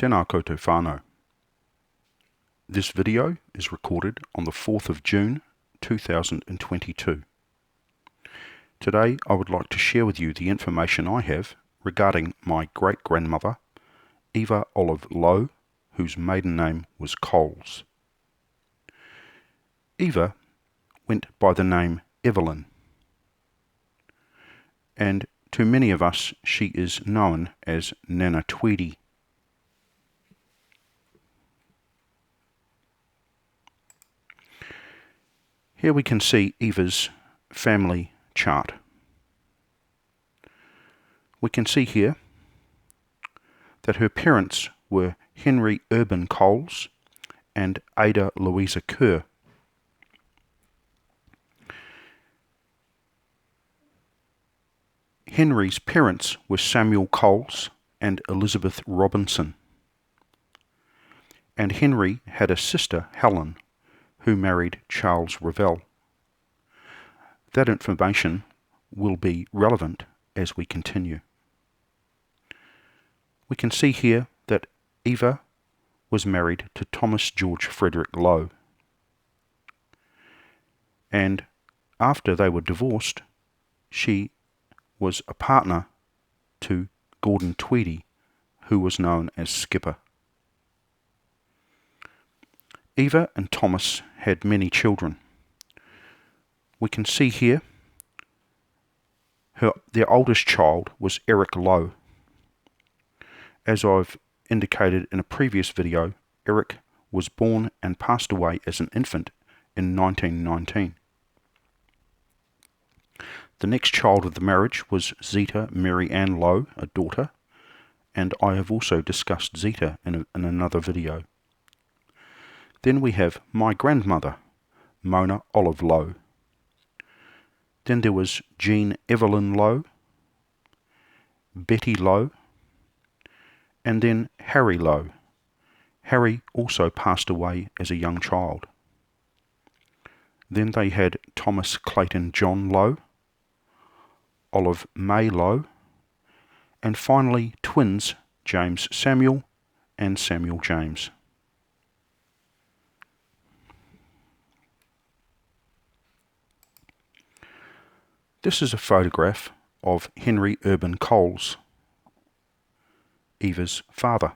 Tēnā koutou whānau. This video is recorded on the 4th of June 2022. Today I would like to share with you the information I have regarding my great-grandmother, Eva Olive Lowe, whose maiden name was COLES. Eva went by the name Evelyn, and to many of us she is known as Nana Tweedie. Here we can see Eva's family chart. We can see here that her parents were Henry Urban Coles and Ada Louisa Kerr. Henry's parents were Samuel Coles and Elizabeth Robinson, and Henry had a sister, Helen, who married Charles Revell. That information will be relevant as we continue. We can see here that Eva was married to Thomas George Frederick Lowe, and after they were divorced, she was a partner to Gordon Tweedie, who was known as Skipper. Eva and Thomas had many children. We can see here their oldest child was Eric Lowe. As I've indicated in a previous video, Eric was born and passed away as an infant in 1919. The next child of the marriage was Zita Mary Ann Lowe, a daughter, and I have also discussed Zita in another video. Then we have my grandmother, Mona Olive Lowe. Then there was Jean Evelyn Lowe, Betty Lowe, and then Harry Lowe. Harry also passed away as a young child. Then they had Thomas Clayton John Lowe, Olive May Lowe, and finally twins James Samuel and Samuel James. This is a photograph of Henry Urban Coles, Eva's father.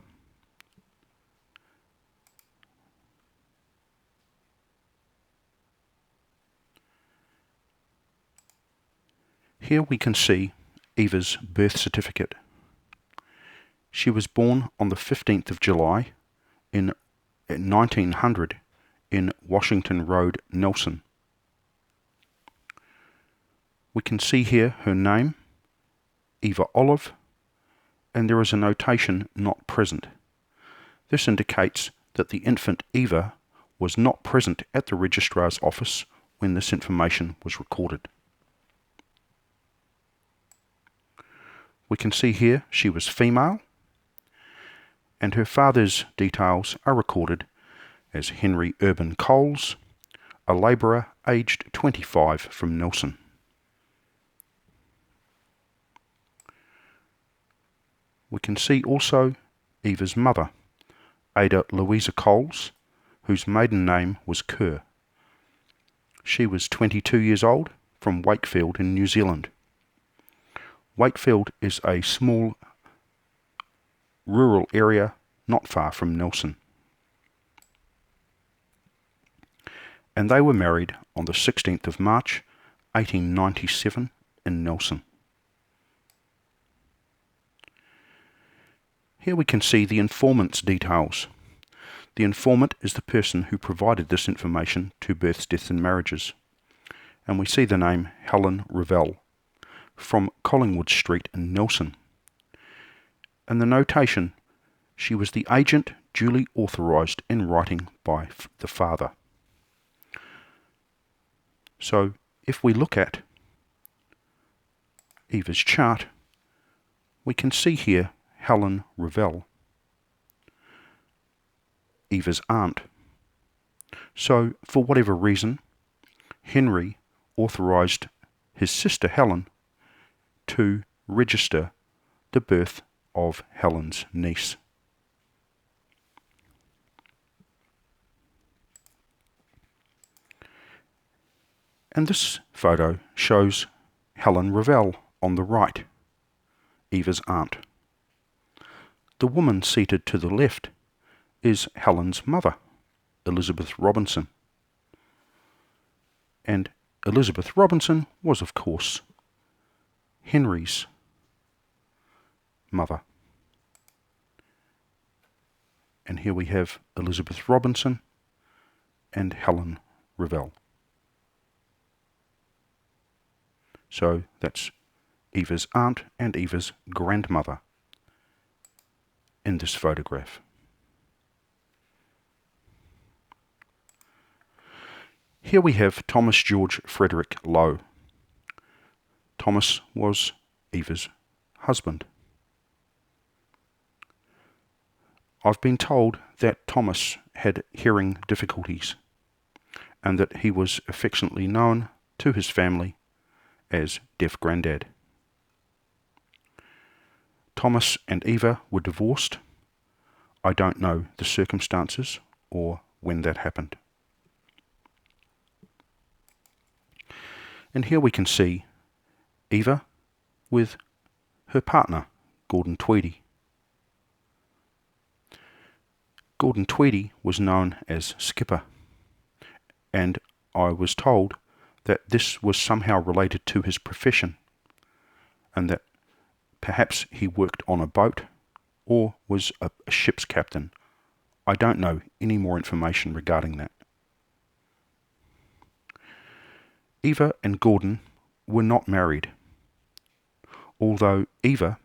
Here we can see Eva's birth certificate. She was born on the 15th of July in 1900 in Washington Road, Nelson. We can see here her name, Eva Olive, and there is a notation not present. This indicates that the infant Eva was not present at the registrar's office when this information was recorded. We can see here she was female, and her father's details are recorded as Henry Urban Coles, a labourer aged 25 from Nelson. We can see also Eva's mother, Ada Louisa Coles, whose maiden name was Kerr. She was 22 years old from Wakefield in New Zealand. Wakefield is a small rural area not far from Nelson. And they were married on the 16th of March 1897 in Nelson. Here we can see the informant's details. The informant is the person who provided this information to Births, Deaths and Marriages. And we see the name Helen Revell from Collingwood Street in Nelson. And the notation, she was the agent duly authorised in writing by the father. So if we look at Eva's chart, we can see here Helen Revell, Eva's aunt. So, for whatever reason, Henry authorised his sister Helen to register the birth of Helen's niece. And this photo shows Helen Revell on the right, Eva's aunt. The woman seated to the left is Helen's mother, Elizabeth Robinson. And Elizabeth Robinson was, of course, Henry's mother. And here we have Elizabeth Robinson and Helen Revell. So that's Eva's aunt and Eva's grandmother in this photograph. Here we have Thomas George Frederick Lowe. Thomas was Eva's husband. I've been told that Thomas had hearing difficulties and that he was affectionately known to his family as Deaf Grandad. Thomas and Eva were divorced. I don't know the circumstances or when that happened. And here we can see Eva with her partner, Gordon Tweedie. Gordon Tweedie was known as Skipper, and I was told that this was somehow related to his profession, and that perhaps he worked on a boat or was a ship's captain. I don't know any more information regarding that. Eva and Gordon were not married, although Eva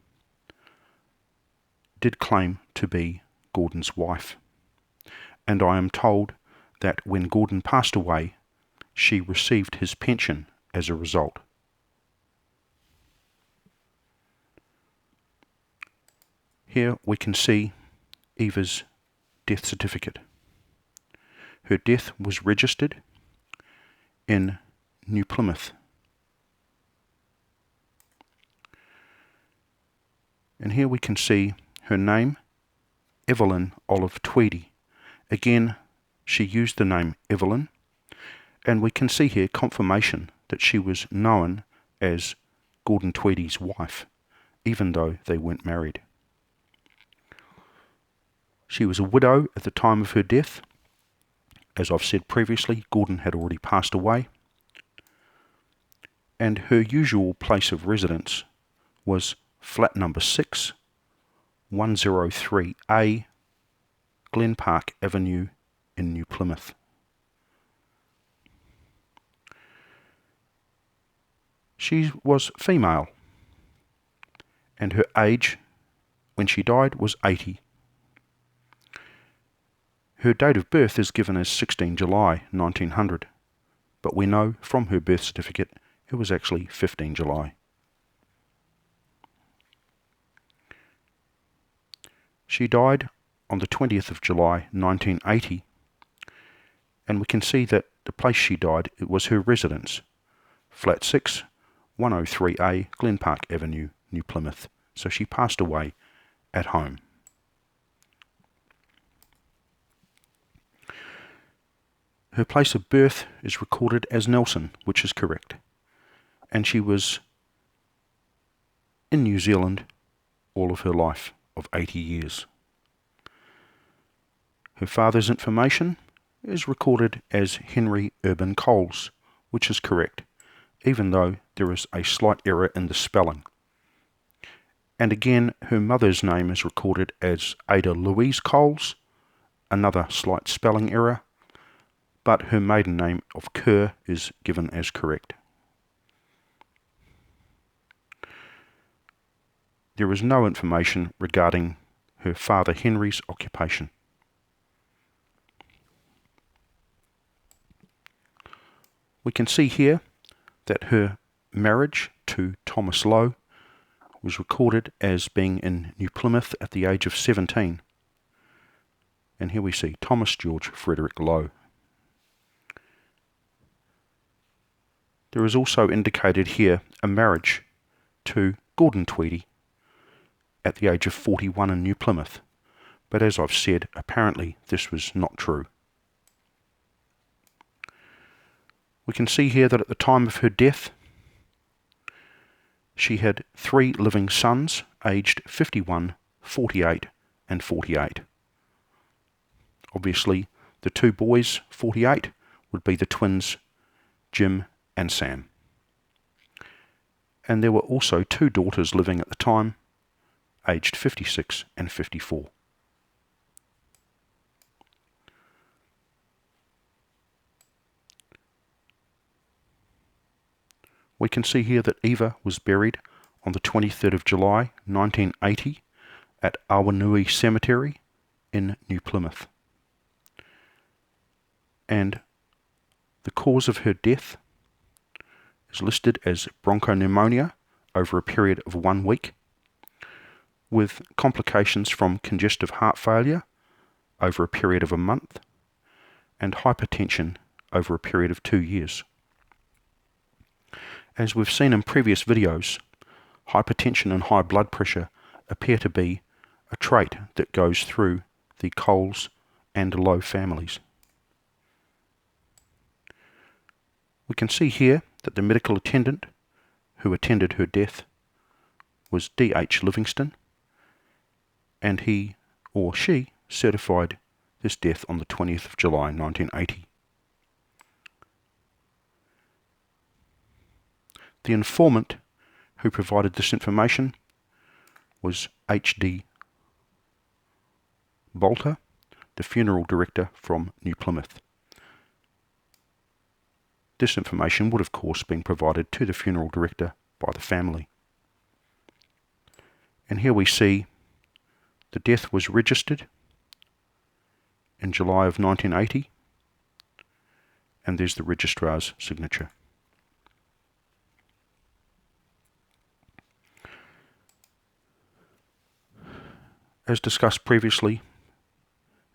did claim to be Gordon's wife, and I am told that when Gordon passed away, she received his pension as a result. Here we can see Eva's death certificate. Her death was registered in New Plymouth. And here we can see her name, Evelyn Olive Tweedie. Again, she used the name Evelyn, and we can see here confirmation that she was known as Gordon Tweedie's wife, even though they weren't married. She was a widow at the time of her death. As I've said previously, Gordon had already passed away, and her usual place of residence was flat number 6, 103A, Glen Park Avenue in New Plymouth. She was female, and her age when she died was 80. Her date of birth is given as 16 July 1900, but we know from her birth certificate it was actually 15 July. She died on the 20th of July 1980, and we can see that the place she died, it was her residence, flat 6, 103A, Glen Park Avenue, New Plymouth. So she passed away at home. Her place of birth is recorded as Nelson, which is correct, and she was in New Zealand all of her life of 80 years. Her father's information is recorded as Henry Urban Coles, which is correct, even though there is a slight error in the spelling. And again, her mother's name is recorded as Ada Louise Coles, another slight spelling error, but her maiden name of Kerr is given as correct. There is no information regarding her father Henry's occupation. We can see here that her marriage to Thomas Lowe was recorded as being in New Plymouth at the age of 17. And here we see Thomas George Frederick Lowe. There is also indicated here a marriage to Gordon Tweedie at the age of 41 in New Plymouth, but as I've said, apparently this was not true. We can see here that at the time of her death, she had 3 living sons, aged 51, 48 and 48. Obviously, the 2 boys, 48, would be the twins, Jim and Sam. And there were also 2 daughters living at the time, aged 56 and 54. We can see here that Eva was buried on the 23rd of July 1980 at Awanui Cemetery in New Plymouth. And the cause of her death is listed as bronchopneumonia over a period of 1 week, with complications from congestive heart failure over a period of a month, and hypertension over a period of 2 years. As we've seen in previous videos, hypertension and high blood pressure appear to be a trait that goes through the COLES and LOWE families. We can see here that the medical attendant who attended her death was D.H. Livingston, and he or she certified this death on the 20th of July 1980. The informant who provided this information was H.D. Bolter, the funeral director from New Plymouth. This information would of course been provided to the funeral director by the family. And here we see the death was registered in July of 1980, and there's the registrar's signature. As discussed previously,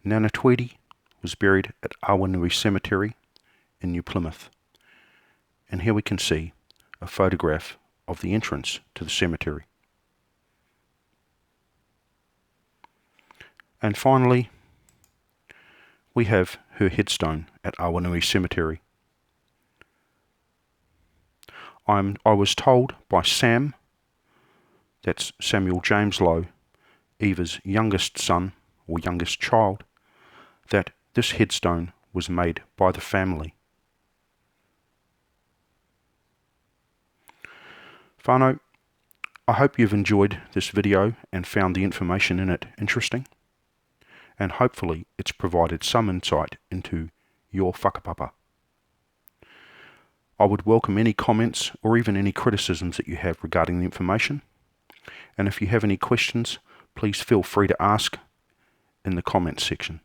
Nana Tweedie was buried at Awanui Cemetery in New Plymouth. And here we can see a photograph of the entrance to the cemetery. And finally, we have her headstone at Awanui Cemetery. I was told by Sam, that's Samuel James Lowe, Eva's youngest son or youngest child, that this headstone was made by the family. Whānau, I hope you've enjoyed this video and found the information in it interesting, and hopefully it's provided some insight into your whakapapa. I would welcome any comments or even any criticisms that you have regarding the information, and if you have any questions, please feel free to ask in the comments section.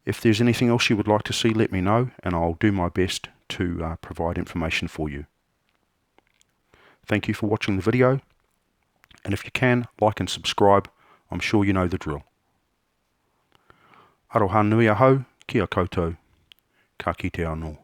If there's anything else you would like to see, let me know, and I'll do my best to provide information for you. Thank you for watching the video, and if you can, like and subscribe. I'm sure you know the drill. Aroha nui ahau, kia koutou, ka kite anō.